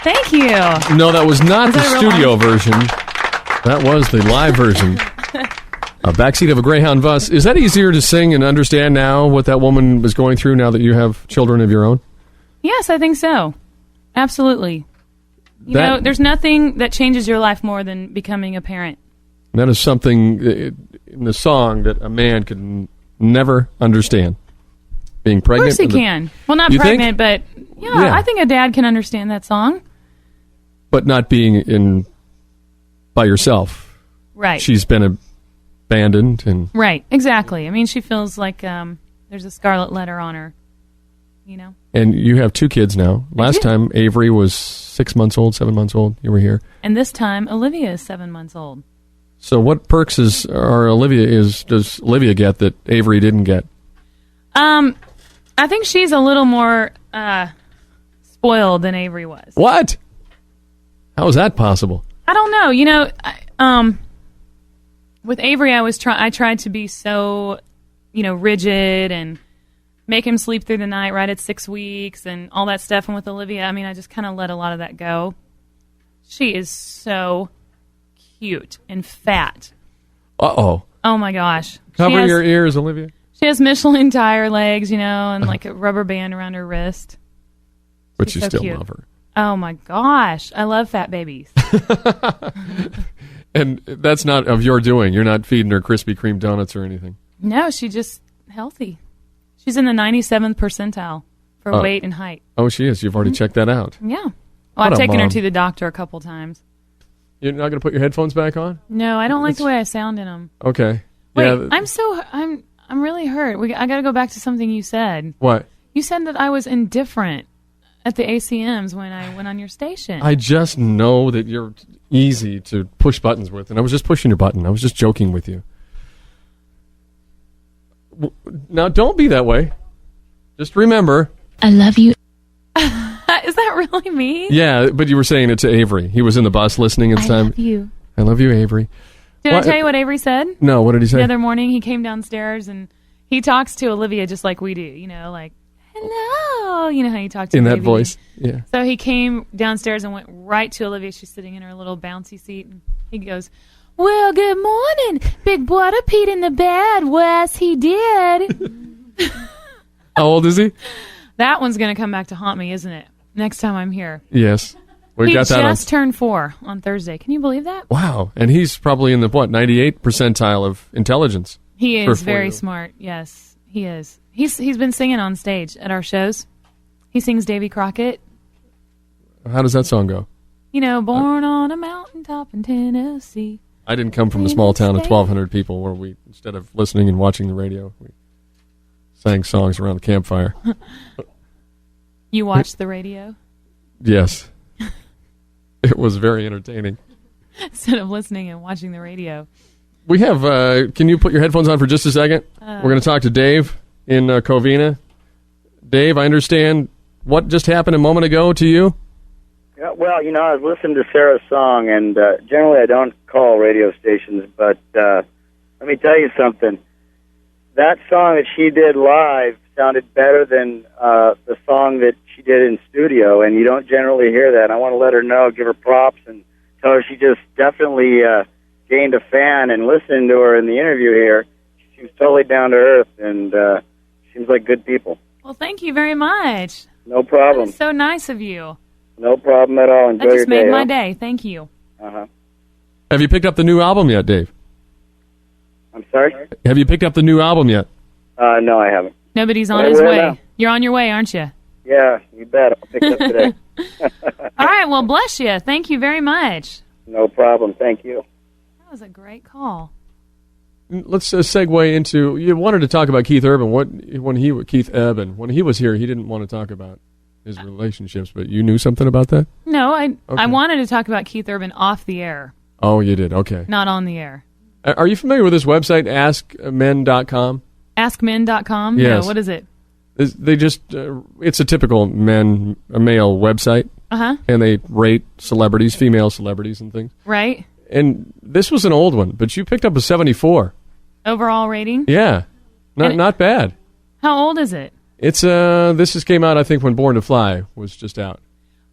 Thank you. No, that was not the studio version. That was the live version. A Backseat of a Greyhound Bus. Is that easier to sing and understand now what that woman was going through now that you have children of your own? Yes, I think so. Absolutely. You know, there's nothing that changes your life more than becoming a parent. That is something in the song that a man could never understand. Being pregnant. Of course he can. Well, not pregnant, but yeah, I think a dad can understand that song. But not being by yourself. Right. She's been abandoned. Right, exactly. I mean, she feels like there's a scarlet letter on her, you know. And you have 2 kids now. Last time, Avery was 6 months old, 7 months old. You were here. And this time, Olivia is 7 months old. So what perks does Olivia get that Avery didn't get? I think she's a little more spoiled than Avery was. What? How is that possible? I don't know. You know, with Avery, I tried to be so, rigid and make him sleep through the night right at 6 weeks and all that stuff. And with Olivia, I mean, I just kind of let a lot of that go. She is so cute and fat. Uh-oh. Oh, my gosh. Cover your ears, Olivia. She has Michelin tire legs, and like a rubber band around her wrist. But you so still cute. love her. Oh, my gosh. I love fat babies. And that's not of your doing. You're not feeding her Krispy Kreme donuts or anything. No, she's just healthy. She's in the 97th percentile for weight and height. Oh, she is. You've already checked that out. Yeah. Well, I've taken her to the doctor a couple times. You're not going to put your headphones back on? No, I don't like the way I sound in them. Okay. Wait, yeah. I'm really hurt. I got to go back to something you said. What? You said that I was indifferent at the ACMs when I went on your station. I just know that you're easy to push buttons with, and I was just pushing your button. I was just joking with you. Now, don't be that way. Just remember. I love you. Is that really me? Yeah, but you were saying it to Avery. He was in the bus listening at the time. I love you. I love you, Avery. Did I tell you what Avery said? No, what did he say? The other morning, he came downstairs, and he talks to Olivia just like we do, like, hello. You know how you talk to in baby. That voice, yeah. So he came downstairs and went right to Olivia. She's sitting in her little bouncy seat, and he goes, well, good morning. Big brother peed in the bed. Wes, he did. How old is he? That one's going to come back to haunt me, isn't it? Next time I'm here. Yes. He just turned 4 on Thursday. Can you believe that? Wow. And he's probably in the, 98th percentile of intelligence. He is very smart. Yes, he is. He's been singing on stage at our shows. He sings Davy Crockett. How does that song go? Born on a mountaintop in Tennessee. I didn't come from a small town of 1,200 people where we, instead of listening and watching the radio, we sang songs around the campfire. You watched the radio? Yes. It was very entertaining. Instead of listening and watching the radio. We have, can you put your headphones on for just a second? We're going to talk to Dave in Covina. Dave, I understand what just happened a moment ago to you? Yeah, well, I was listening to Sarah's song, and generally I don't call radio stations, but let me tell you something. That song that she did live sounded better than the song that she did in studio, and you don't generally hear that. I want to let her know, give her props, and tell her she just definitely gained a fan, and listening to her in the interview here, she was totally down to earth, and seems like good people. Well, thank you very much. No problem. That's so nice of you. No problem at all. Enjoy your day. That just made my day. Thank you. Uh-huh. Have you picked up the new album yet, Dave? I'm sorry? Have you picked up the new album yet? No, I haven't. Nobody's on his way. Now. You're on your way, aren't you? Yeah, you bet. I'll pick it up today. All right, well, bless you. Thank you very much. No problem. Thank you. That was a great call. Let's segue into, you wanted to talk about Keith Urban. When he was here, he didn't want to talk about his relationships, but you knew something about that? No, I wanted to talk about Keith Urban off the air. Oh, you did? Okay. Not on the air. Are you familiar with this website, askmen.com? Askmen.com? Yes. No, what is it? They just, it's a typical male website. Uh-huh. And they rate celebrities, female celebrities and things. Right. And this was an old one, but you picked up a 74. Overall rating? Yeah. Not bad. How old is it? It's this just came out, I think, when Born to Fly was just out.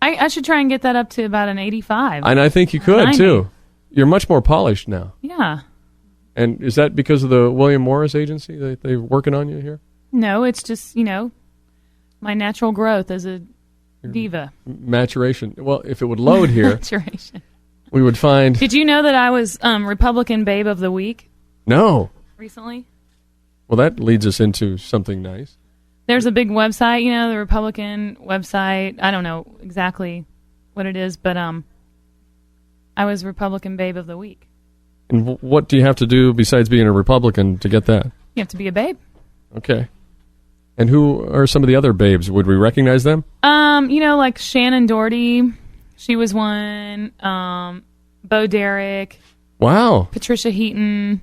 I should try and get that up to about an 85. And I think you could, 90. too. You're much more polished now. Yeah. And is that because of the William Morris agency? They're working on you here? No, it's just, my natural growth as a diva. Maturation. Well, if it would load here, Maturation. we would find... Did you know that I was Republican Babe of the Week No. recently? Well, that leads us into something nice. There's a big website, the Republican website. I don't know exactly what it is, but I was Republican Babe of the Week. And what do you have to do besides being a Republican to get that? You have to be a babe. Okay. And who are some of the other babes? Would we recognize them? Like Shannon Doherty. She was one. Bo Derek. Wow. Patricia Heaton.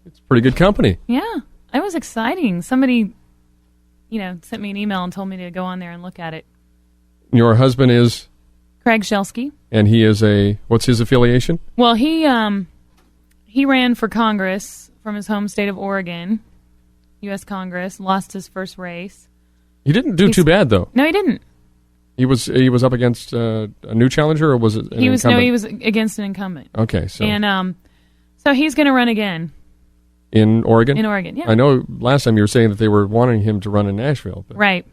It's pretty good company. Yeah. It was exciting. Somebody, sent me an email and told me to go on there and look at it. Your husband is? Craig Shelsky. And he is what's his affiliation? Well, he ran for Congress from his home state of Oregon, U.S. Congress, lost his first race. He didn't do too bad, though. No, he didn't. He was up against a new challenger, or was it an incumbent? No, he was against an incumbent. Okay, so. And so he's going to run again. In Oregon? In Oregon, yeah. I know last time you were saying that they were wanting him to run in Nashville. But right.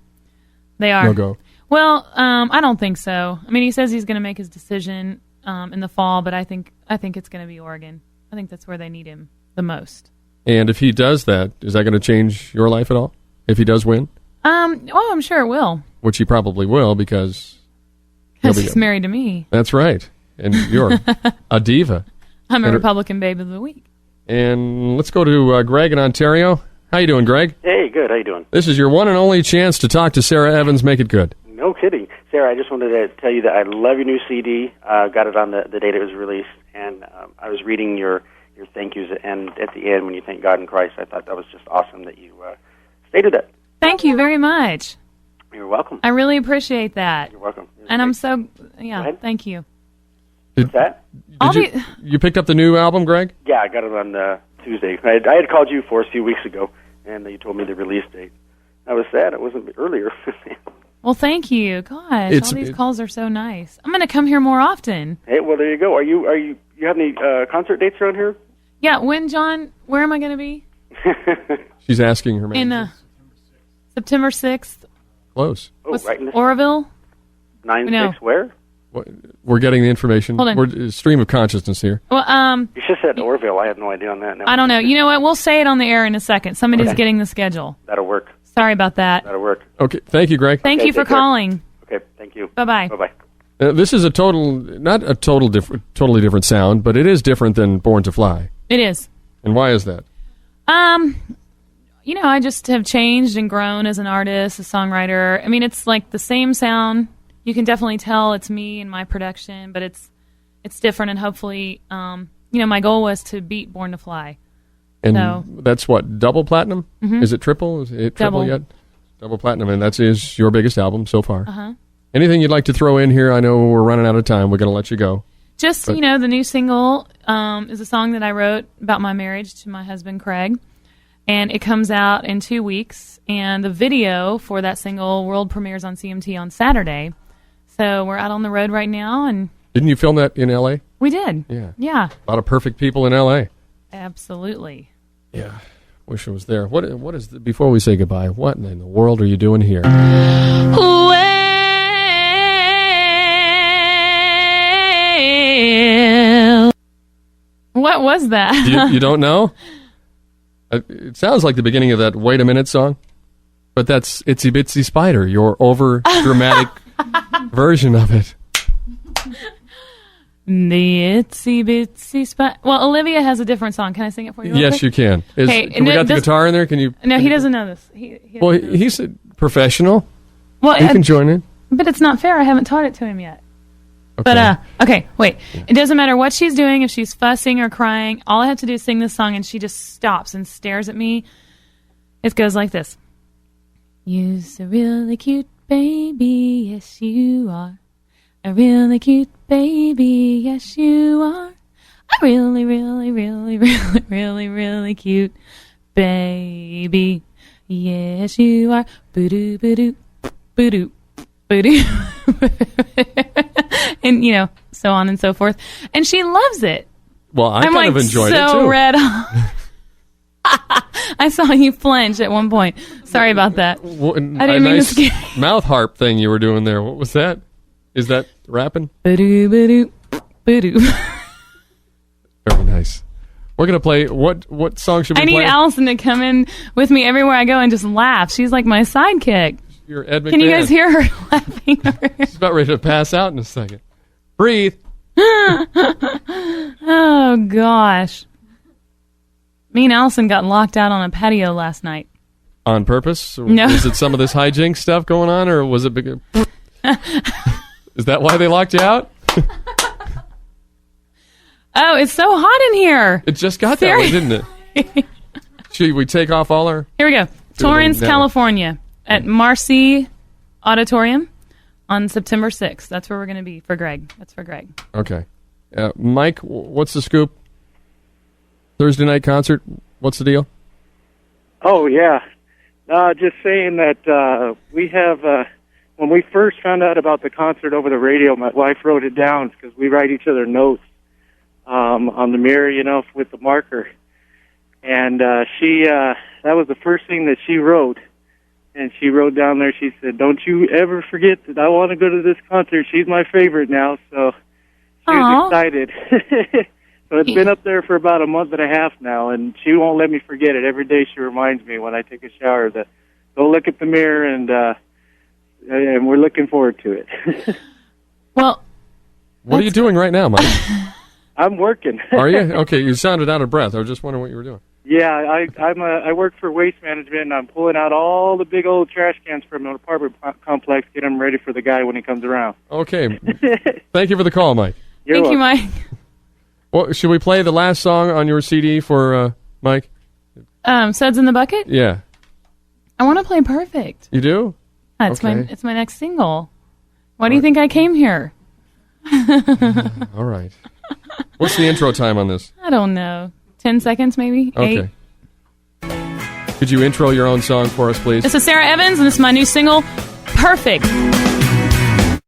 They are. No go. Well, I don't think so. I mean, he says he's going to make his decision in the fall, but I think it's going to be Oregon. I think that's where they need him the most. And if he does that, is that going to change your life at all? If he does win? I'm sure it will. Which he probably will because he's married to me. That's right. And you're a diva. I'm a Republican Babe of the Week. And let's go to Greg in Ontario. How you doing, Greg? Hey, good. How you doing? This is your one and only chance to talk to Sara Evans. Make it good. No kidding. Sarah, I just wanted to tell you that I love your new CD. Got it on the date it was released, and I was reading your thank yous, and at the end when you thank God in Christ, I thought that was just awesome that you stated that. Thank you very much. You're welcome. I really appreciate that. You're welcome. And I'm so, thank you. What's that? You picked up the new album, Greg? Yeah, I got it on Tuesday. I had called you a few weeks ago, and you told me the release date. I was sad it wasn't earlier. Well, thank you. Gosh, all these calls are so nice. I'm going to come here more often. Hey, well, there you go. You have any concert dates around here? Yeah, when, John? Where am I going to be? She's asking her man. In September 6th. Close. Oh, right in Oroville? 9-6 where? We're getting the information. Hold on. We're stream of consciousness here. Well, you should have said Oroville. I have no idea on that. No. I don't know. You know what? We'll say it on the air in a second. Somebody's getting the schedule. That'll work. Sorry about that. That'll work. Okay. Thank you, Greg. Thank you for calling. Okay. Thank you. Bye-bye. Bye-bye. This is not a totally different sound, but it is different than Born to Fly. It is. And why is that? I just have changed and grown as an artist, a songwriter. I mean, it's like the same sound. You can definitely tell it's me and my production, but it's different, and hopefully, my goal was to beat Born to Fly. And that's what, double platinum? Mm-hmm. Is it triple? Is it triple double. yet? Double platinum, and that is your biggest album so far. Uh-huh. Anything you'd like to throw in here? I know we're running out of time. We're going to let you go. Just, the new single is a song that I wrote about my marriage to my husband, Craig. And it comes out in 2 weeks. And the video for that single world premieres on CMT on Saturday. So we're out on the road right now. And didn't you film that in L.A.? We did. Yeah. A lot of perfect people in L.A. Absolutely. Yeah. Wish I was there. What is before we say goodbye, what in the world are you doing here? What was that? You don't know? It sounds like the beginning of that Wait a Minute song, but that's Itsy Bitsy Spider, your over-dramatic version of it. The Itsy Bitsy Spider. Well, Olivia has a different song. Can I sing it for you? Yes, you can. Can we got the guitar in there? Can you? No, he doesn't know this. He's a professional. Well, he can join in. But it's not fair. I haven't taught it to him yet. Okay. But, okay, wait. It doesn't matter what she's doing, if she's fussing or crying. All I have to do is sing this song, and she just stops and stares at me. It goes like this. You're a really cute baby, yes you are. A really cute baby, yes you are. A really, really, really, really, really, really cute baby, yes you are. Boo-doo, boo-doo, boo-doo, booty, and so on and so forth. And she loves it. Well, I'm kind of enjoyed it too. So red hot. I saw you flinch at one point. Sorry about that. Well, I didn't mean to scare you. Mouth harp thing you were doing there. What was that? Is that rapping? Ba-doo, ba-doo, ba-doo. Very nice. We're going to play, what song should we play? I need Allison to come in with me everywhere I go and just laugh. She's like my sidekick. You're Ed McMahon. Can you guys hear her laughing over here? She's about ready to pass out in a second. Breathe. Oh, gosh. Me and Allison got locked out on a patio last night. On purpose? No. Was it some of this hijinks stuff going on, or was it big? Is that why they locked you out? Oh, it's so hot in here. It just got that way, didn't it? Should we take off all our... Here we go. Torrance, California, at Marcy Auditorium on September 6th. That's where we're going to be for Greg. That's for Greg. Okay. Mike, what's the scoop? Thursday night concert, what's the deal? Oh, yeah. Just saying that we have, when we first found out about the concert over the radio, my wife wrote it down because we write each other notes on the mirror, with the marker. And that was the first thing that she wrote. And she wrote down there, she said, "Don't you ever forget that I want to go to this concert. She's my favorite now." So she was excited. So it's been up there for about a month and a half now, and she won't let me forget it. Every day she reminds me when I take a shower that go look at the mirror, and we're looking forward to it. Well, what are you doing right now, Mike? I'm working. Are you? Okay, you sounded out of breath. I was just wondering what you were doing. Yeah, I work for waste management, and I'm pulling out all the big old trash cans from an apartment complex, get them ready for the guy when he comes around. Okay. Thank you for the call, Mike. Thank you, Mike. Well, should we play the last song on your CD for Mike? Suds in the Bucket? Yeah. I want to play Perfect. You do? It's my next single. Why do you think I came here? All right. What's the intro time on this? I don't know. 10 seconds, maybe? Okay. 8. Could you intro your own song for us, please? This is Sara Evans, and this is my new single, Perfect.